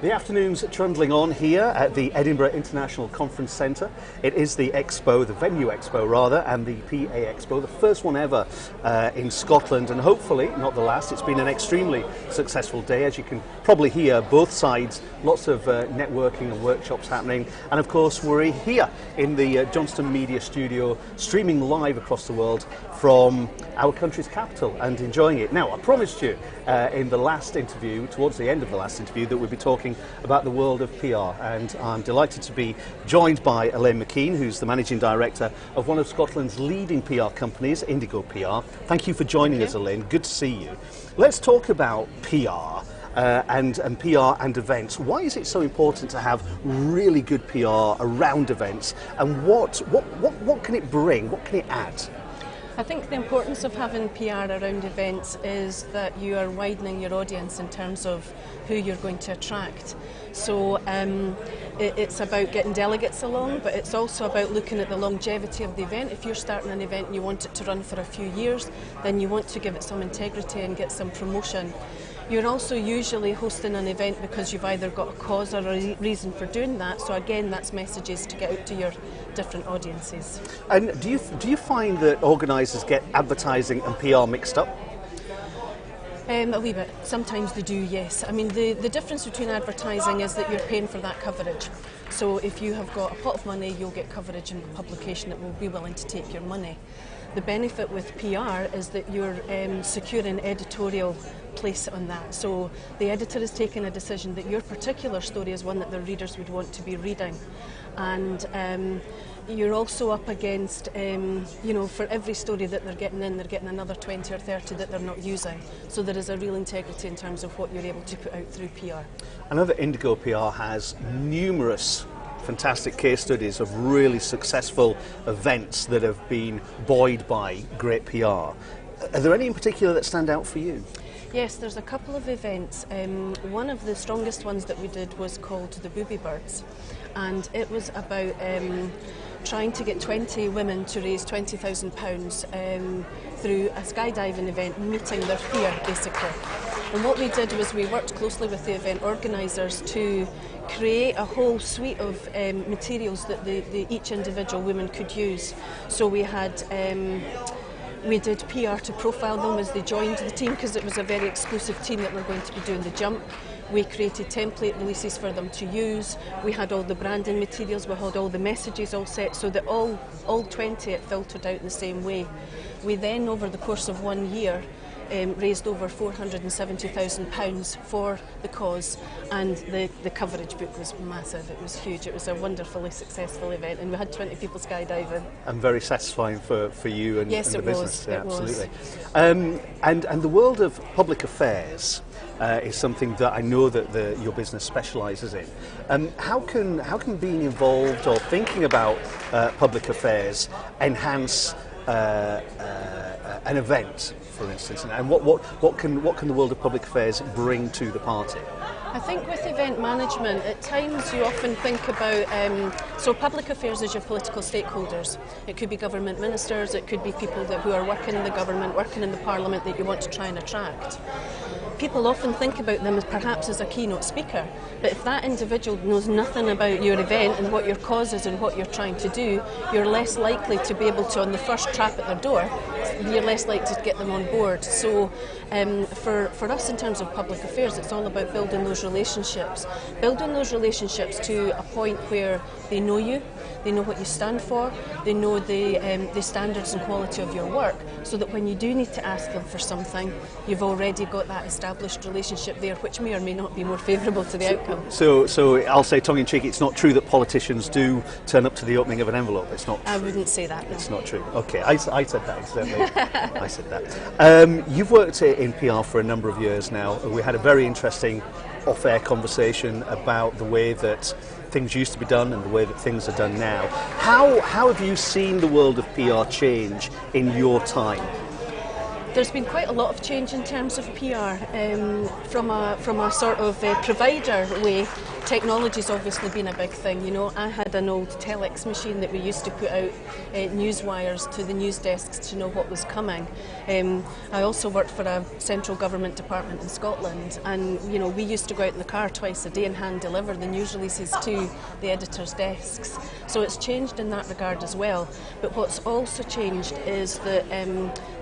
The afternoon's trundling on here at the Edinburgh International Conference Centre. It is the Expo, the Venue Expo rather, and the PA Expo, the first one ever in Scotland, and hopefully not the last. It's been an extremely successful day, as you can probably hear, both sides, lots of networking and workshops happening, and of course we're here in the Johnston Media Studio, streaming live across the world from our country's capital and enjoying it. Now, I promised you in the last interview, towards the end of the last interview, that we'd be talking about the world of PR, and I'm delighted to be joined by Elaine McKean, who's the Managing Director of one of Scotland's leading PR companies, Indigo PR. Thank you for joining us, Elaine. Good to see you. Let's talk about PR. And PR and events. Why is it so important to have really good PR around events, and what can it bring? What can it add? I think the importance of having PR around events is that you are widening your audience in terms of who you're going to attract. So it's about getting delegates along, but it's also about looking at the longevity of the event. If you're starting an event and you want it to run for a few years, then you want to give it some integrity and get some promotion. You're also usually hosting an event because you've either got a cause or a reason for doing that. So again, that's messages to get out to your different audiences. And do you find that organisers get advertising and PR mixed up? A wee bit. Sometimes they do, yes. I mean, the difference between advertising is that you're paying for that coverage. So if you have got a pot of money, you'll get coverage in a publication that will be willing to take your money. The benefit with PR is that you're securing editorial place on that. So the editor is taking a decision that your particular story is one that their readers would want to be reading. And you're also up against, for every story that they're getting in, they're getting another 20 or 30 that they're not using. So there is a real integrity in terms of what you're able to put out through PR. I know that Indigo PR has numerous fantastic case studies of really successful events that have been buoyed by great PR. Are there any in particular that stand out for you? Yes, there's a couple of events. One of the strongest ones that we did was called the Booby Birds, and it was about trying to get 20 women to raise £20,000 through a skydiving event, meeting their fear basically. And what we did was we worked closely with the event organisers to create a whole suite of materials that each individual woman could use. So we had we did PR to profile them as they joined the team, because it was a very exclusive team that were going to be doing the jump. We created template releases for them to use. We had all the branding materials, we had all the messages all set so that all 20 it filtered out in the same way. We then, over the course of 1 year, raised over £470,000 for the cause, and the coverage book was massive. It was huge. It was a wonderfully successful event, and we had 20 people skydiving. And very satisfying for you and, yes, and the was. business. Yeah, it absolutely. Was. And the world of public affairs is something that I know that your business specialises in. How can being involved or thinking about public affairs enhance an event, for instance, and what can the world of public affairs bring to the party? I think with event management, at times you often think about, so public affairs is your political stakeholders. It could be government ministers, it could be people who are working in the government, working in the parliament that you want to try and attract. People often think about them as perhaps as a keynote speaker, but if that individual knows nothing about your event and what your cause is and what you're trying to do, you're less likely to be able to, on the first trap at their door, you're less likely to get them on board. So for us in terms of public affairs, it's all about building those relationships to a point where they know you, they know what you stand for, they know the standards and quality of your work, so that when you do need to ask them for something, you've already got that established relationship there, which may or may not be more favourable to the outcome. So I'll say tongue-in-cheek, it's not true that politicians do turn up to the opening of an envelope. It's not true. I wouldn't say that, no. It's not true. Okay, I said that, incidentally. I said that. You've worked in PR for a number of years now. We had a very interesting off-air conversation about the way that things used to be done and the way that things are done now. How have you seen the world of PR change in your time? There's been quite a lot of change in terms of PR from a sort of provider way technology's obviously been a big thing. You know, I had an old telex machine that we used to put out news wires to the news desks to know what was coming. I also worked for a central government department in Scotland, and you know, we used to go out in the car twice a day and hand deliver the news releases to the editors' desks. So it's changed in that regard as well. But what's also changed is that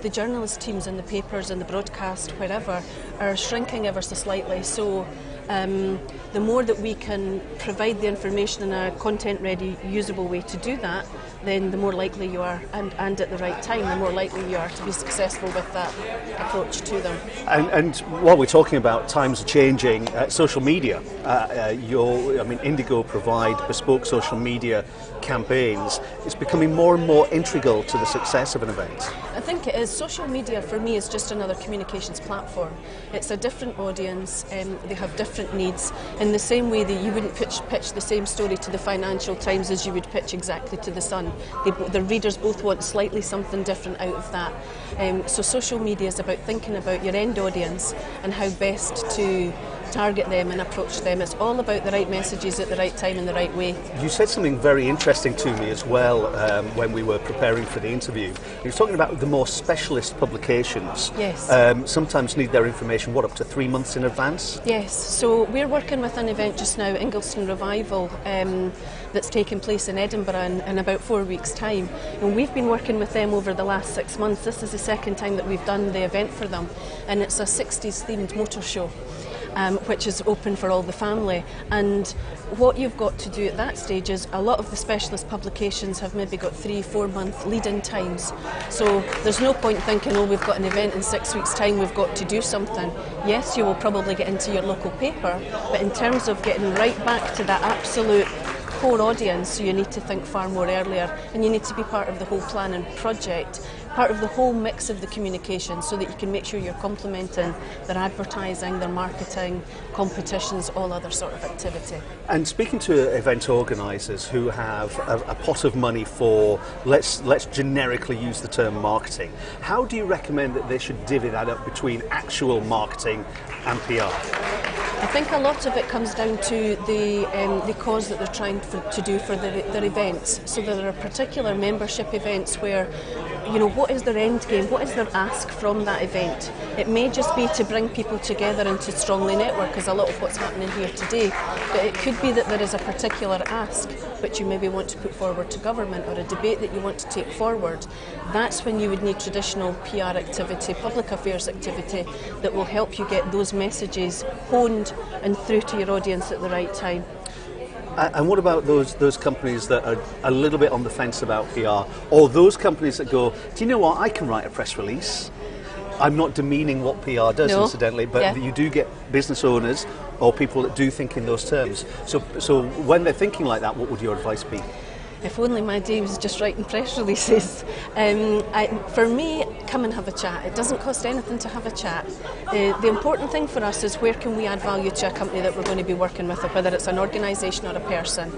the journalist teams in the papers and the broadcast, wherever, are shrinking ever so slightly. So the more that we can provide the information in a content-ready, usable way to do that, then the more likely you are, and at the right time, the more likely you are to be successful with that approach to them. And while we're talking about times are changing, social media, Indigo provide bespoke social media campaigns. It's becoming more and more integral to the success of an event. I think it is. Social media for me is just another communications platform. It's a different audience, they have different needs, in the same way that you wouldn't pitch the same story to the Financial Times as you would pitch exactly to the Sun. The readers both want slightly something different out of that. So social media is about thinking about your end audience and how best to target them and approach them. It's all about the right messages at the right time in the right way. You said something very interesting to me as well when we were preparing for the interview. You were talking about the more specialist publications. Yes. Sometimes need their information, up to 3 months in advance? Yes, so we're working with an event just now, Ingliston Revival, that's taking place in Edinburgh in about 4 weeks' time. And we've been working with them over the last 6 months. This is the second time that we've done the event for them. And it's a 60s themed motor show. Which is open for all the family. And what you've got to do at that stage is, a lot of the specialist publications have maybe got 3-4 month lead-in times. So there's no point thinking, oh, we've got an event in 6 weeks' time, we've got to do something. Yes, you will probably get into your local paper, but in terms of getting right back to that absolute core audience, you need to think far more earlier, and you need to be part of the whole plan and project, part of the whole mix of the communication, so that you can make sure you're complementing their advertising, their marketing, competitions, all other sort of activity. And speaking to event organisers who have a pot of money for, let's generically use the term marketing, how do you recommend that they should divvy that up between actual marketing and PR? I think a lot of it comes down to the cause that they're trying to do for their events. So there are particular membership events where, you know, what is their end game? What is their ask from that event? It may just be to bring people together and to strongly network, as a lot of what's happening here today. But it could be that there is a particular ask which you maybe want to put forward to government, or a debate that you want to take forward. That's when you would need traditional PR activity, public affairs activity, that will help you get those messages honed and through to your audience at the right time. And what about those companies that are a little bit on the fence about PR, or those companies that go, do you know what, I can write a press release? I'm not demeaning what PR does, no. Incidentally, but yeah. You do get business owners or people that do think in those terms. So when they're thinking like that, what would your advice be? If only my day was just writing press releases. For me, come and have a chat. It doesn't cost anything to have a chat. The important thing for us is, where can we add value to a company that we're going to be working with, whether it's an organisation or a person.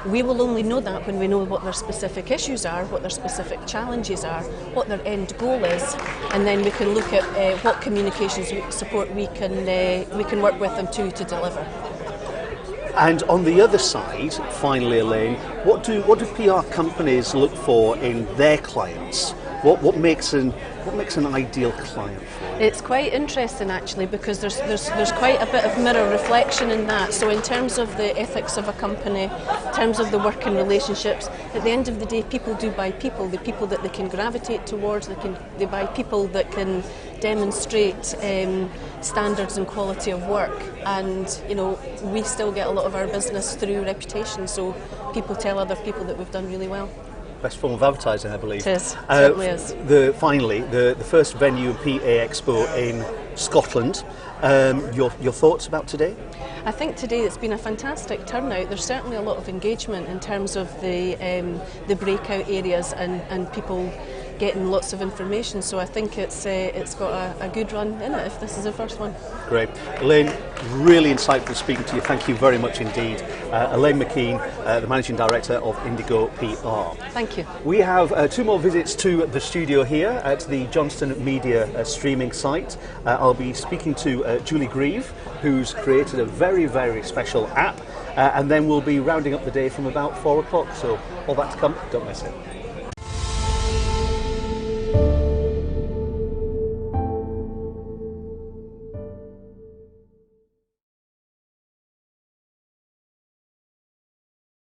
We will only know that when we know what their specific issues are, what their specific challenges are, what their end goal is, and then we can look at what communications support we can work with them to deliver. And on the other side, finally, Elaine, what do PR companies look for in their clients? What makes an ideal client for you? It's quite interesting, actually, because there's quite a bit of mirror reflection in that. So in terms of the ethics of a company, in terms of the working relationships, at the end of the day, people do buy people. The people that they can gravitate towards, they buy people that can demonstrate standards and quality of work. And you know, we still get a lot of our business through reputation. So people tell other people that we've done really well. Best form of advertising, I believe. It is, certainly is. Finally, the first venue PA Expo in Scotland. Your thoughts about today? I think today it's been a fantastic turnout. There's certainly a lot of engagement in terms of the breakout areas and people getting lots of information. So I think it's got a good run in it, if this is the first one. Great. Elaine, really insightful speaking to you. Thank you very much indeed. Elaine McKean, the Managing Director of Indigo PR. Thank you. We have 2 more visits to the studio here at the Johnston Media streaming site. I'll be speaking to Julie Grieve, who's created a very, very special app, and then we'll be rounding up the day from about 4 o'clock. So all that to come, don't miss it.